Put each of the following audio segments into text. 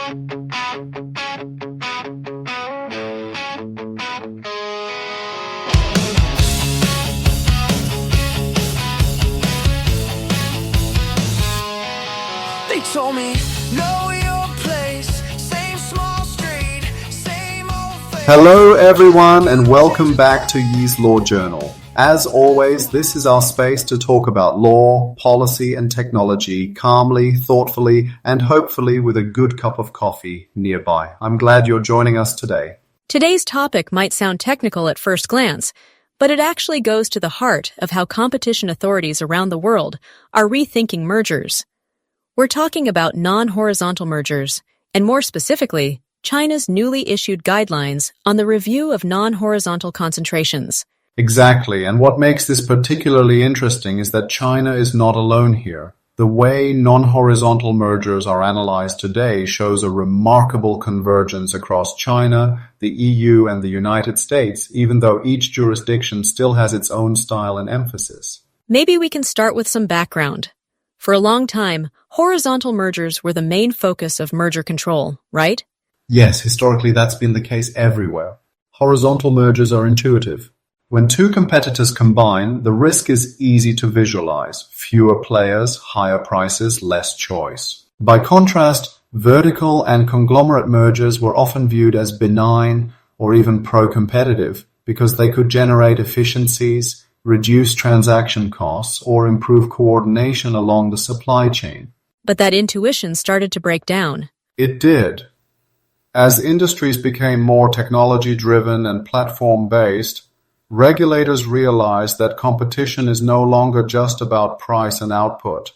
They told me, know your place, same small street, same old face. Hello everyone and welcome back to Ye's Law Journal. As always, this is our space to talk about law, policy and technology calmly, thoughtfully and hopefully with a good cup of coffee nearby. I'm glad you're joining us today. Today's topic might sound technical at first glance, but it actually goes to the heart of how competition authorities around the world are rethinking mergers. We're talking about non-horizontal mergers, and more specifically, China's newly issued guidelines on the review of non-horizontal concentrations. Exactly, and what makes this particularly interesting is that China is not alone here. The way non-horizontal mergers are analyzed today shows a remarkable convergence across China, the EU, and the United States, even though each jurisdiction still has its own style and emphasis. Maybe we can start with some background. For a long time, horizontal mergers were the main focus of merger control, right? Yes, historically that's been the case everywhere. Horizontal mergers are intuitive. When two competitors combine, the risk is easy to visualize. Fewer players, higher prices, less choice. By contrast, vertical and conglomerate mergers were often viewed as benign or even pro-competitive because they could generate efficiencies, reduce transaction costs, or improve coordination along the supply chain. But that intuition started to break down. It did. As industries became more technology-driven and platform-based, regulators realized that competition is no longer just about price and output.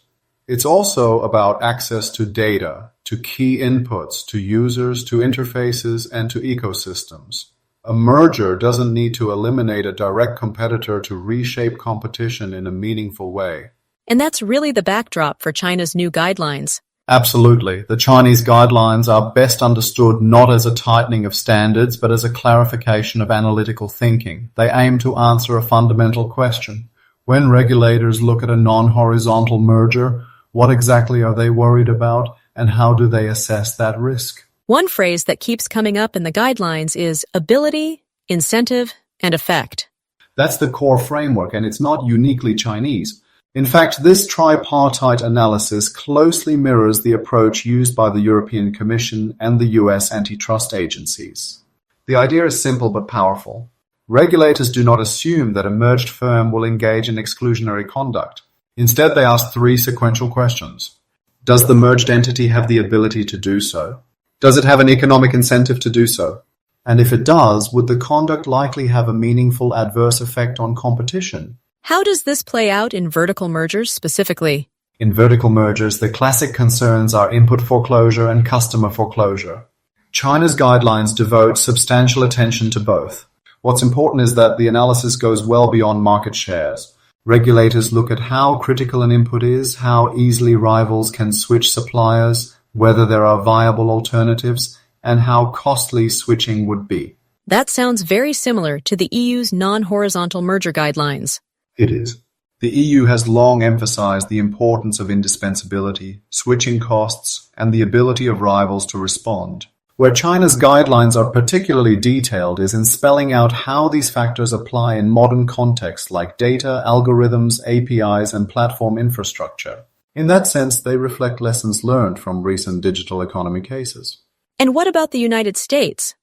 It's also about access to data, to key inputs, to users, to interfaces, and to ecosystems. A merger doesn't need to eliminate a direct competitor to reshape competition in a meaningful way. And that's really the backdrop for China's new guidelines. Absolutely. The Chinese guidelines are best understood not as a tightening of standards, but as a clarification of analytical thinking. They aim to answer a fundamental question. When regulators look at a non-horizontal merger, what exactly are they worried about, and how do they assess that risk? One phrase that keeps coming up in the guidelines is ability, incentive, and effect. That's the core framework, and it's not uniquely Chinese. In fact, this tripartite analysis closely mirrors the approach used by the European Commission and the US antitrust agencies. The idea is simple but powerful. Regulators do not assume that a merged firm will engage in exclusionary conduct. Instead, they ask three sequential questions. Does the merged entity have the ability to do so? Does it have an economic incentive to do so? And if it does, would the conduct likely have a meaningful adverse effect on competition? How does this play out in vertical mergers specifically? In vertical mergers, the classic concerns are input foreclosure and customer foreclosure. China's guidelines devote substantial attention to both. What's important is that the analysis goes well beyond market shares. Regulators look at how critical an input is, how easily rivals can switch suppliers, whether there are viable alternatives, and how costly switching would be. That sounds very similar to the EU's non-horizontal merger guidelines. It is. The EU has long emphasized the importance of indispensability, switching costs, and the ability of rivals to respond. Where China's guidelines are particularly detailed is in spelling out how these factors apply in modern contexts like data, algorithms, APIs, and platform infrastructure. In that sense, they reflect lessons learned from recent digital economy cases. And what about the United States?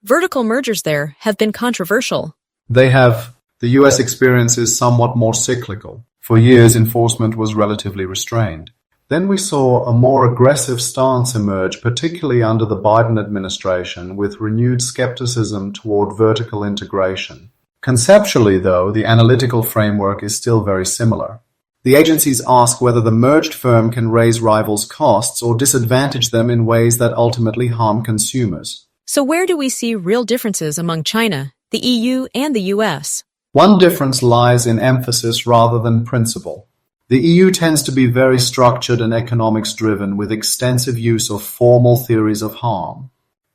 Vertical mergers there have been controversial. They have. The US experience is somewhat more cyclical. For years, enforcement was relatively restrained. Then we saw a more aggressive stance emerge, particularly under the Biden administration, with renewed skepticism toward vertical integration. Conceptually, though, the analytical framework is still very similar. The agencies ask whether the merged firm can raise rivals' costs or disadvantage them in ways that ultimately harm consumers. So where do we see real differences among China, the EU, and the US? One difference lies in emphasis rather than principle. The EU tends to be very structured and economics-driven, with extensive use of formal theories of harm.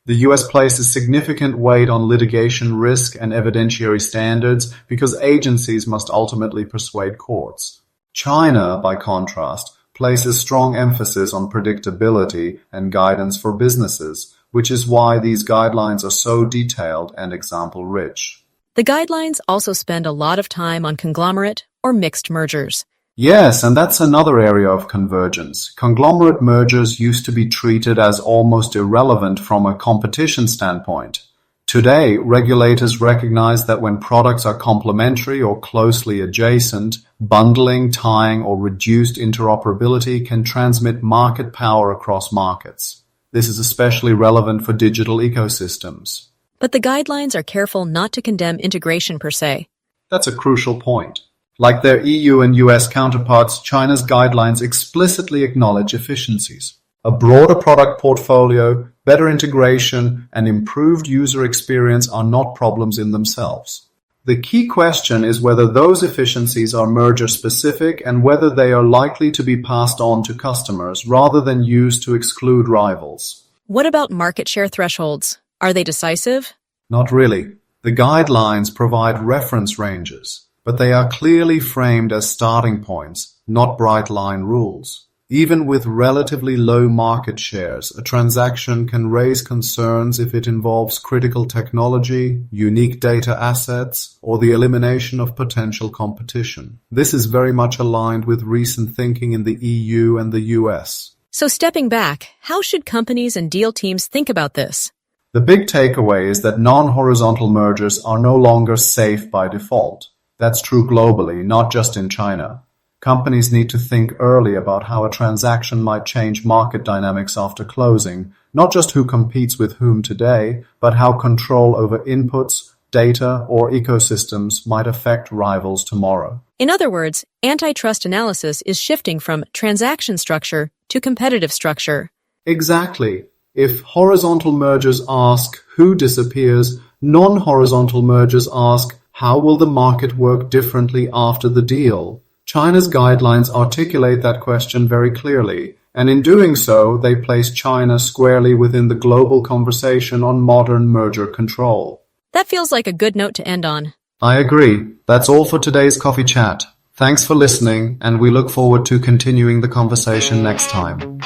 The US places significant weight on litigation risk and evidentiary standards because agencies must ultimately persuade courts. China, by contrast, places strong emphasis on predictability and guidance for businesses, which is why these guidelines are so detailed and example-rich. The guidelines also spend a lot of time on conglomerate or mixed mergers. Yes, and that's another area of convergence. Conglomerate mergers used to be treated as almost irrelevant from a competition standpoint. Today, regulators recognize that when products are complementary or closely adjacent, bundling, tying, or reduced interoperability can transmit market power across markets. This is especially relevant for digital ecosystems. But the guidelines are careful not to condemn integration per se. That's a crucial point. Like their EU and US counterparts, China's guidelines explicitly acknowledge efficiencies. A broader product portfolio, better integration, and improved user experience are not problems in themselves. The key question is whether those efficiencies are merger-specific and whether they are likely to be passed on to customers rather than used to exclude rivals. What about market share thresholds? Are they decisive? Not really. The guidelines provide reference ranges, but they are clearly framed as starting points, not bright-line rules. Even with relatively low market shares, a transaction can raise concerns if it involves critical technology, unique data assets, or the elimination of potential competition. This is very much aligned with recent thinking in the EU and the US. So stepping back, how should companies and deal teams think about this? The big takeaway is that non-horizontal mergers are no longer safe by default. That's true globally, not just in China. Companies need to think early about how a transaction might change market dynamics after closing, not just who competes with whom today, but how control over inputs, data, or ecosystems might affect rivals tomorrow. In other words, antitrust analysis is shifting from transaction structure to competitive structure. Exactly. If horizontal mergers ask who disappears, non-horizontal mergers ask how will the market work differently after the deal? China's guidelines articulate that question very clearly, and in doing so, they place China squarely within the global conversation on modern merger control. That feels like a good note to end on. I agree. That's all for today's coffee chat. Thanks for listening, and we look forward to continuing the conversation next time.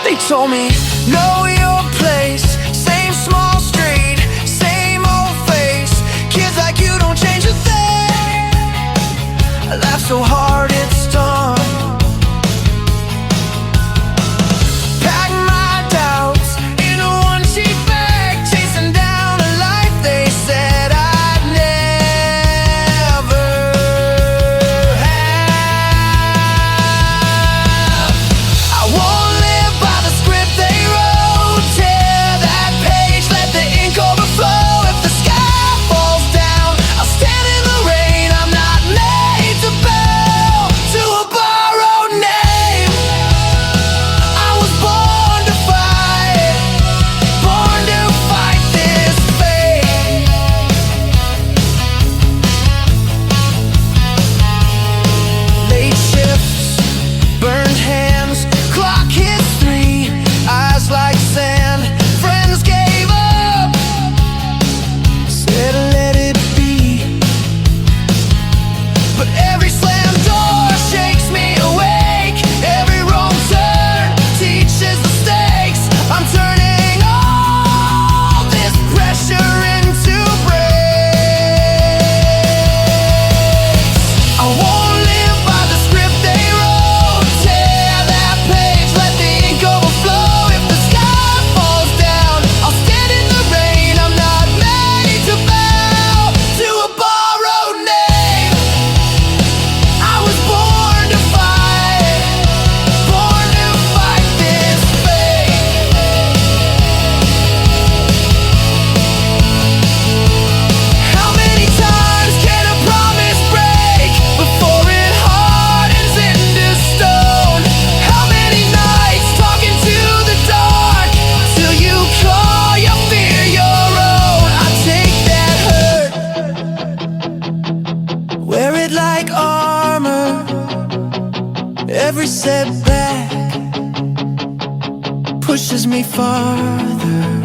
They told me, know your place, same small street, same old face. Kids like you don't change a thing. I laughed so hard it stung. Pack my doubts in a one cheap bag, chasing down a life they said I'd never have. I won't live by the script they wrote. Tear that page, let the ink overflow. If the sky falls down, I'll stand in the rain. I'm not made to bow to a borrowed name. I was born to fight this fate. Late shifts, burned hands, clock hits 3, eyes like sand. Friends gave up, said let it be. But every slam door shakes me awake. Every wrong turn teaches the stakes. I'm turning all this pressure into breaks. I won't live by the script they wrote. Tear that page, let the ink overflow. If the sky falls down, I'll stand in the rain. I'm not made to bow to a borrowed name. I was born to fight this fate. How many times can a promise break before it hardens into stone? How many nights talking to the dark till you call your fear your own? I take that hurt, wear it like armor. Every setback pushes me farther.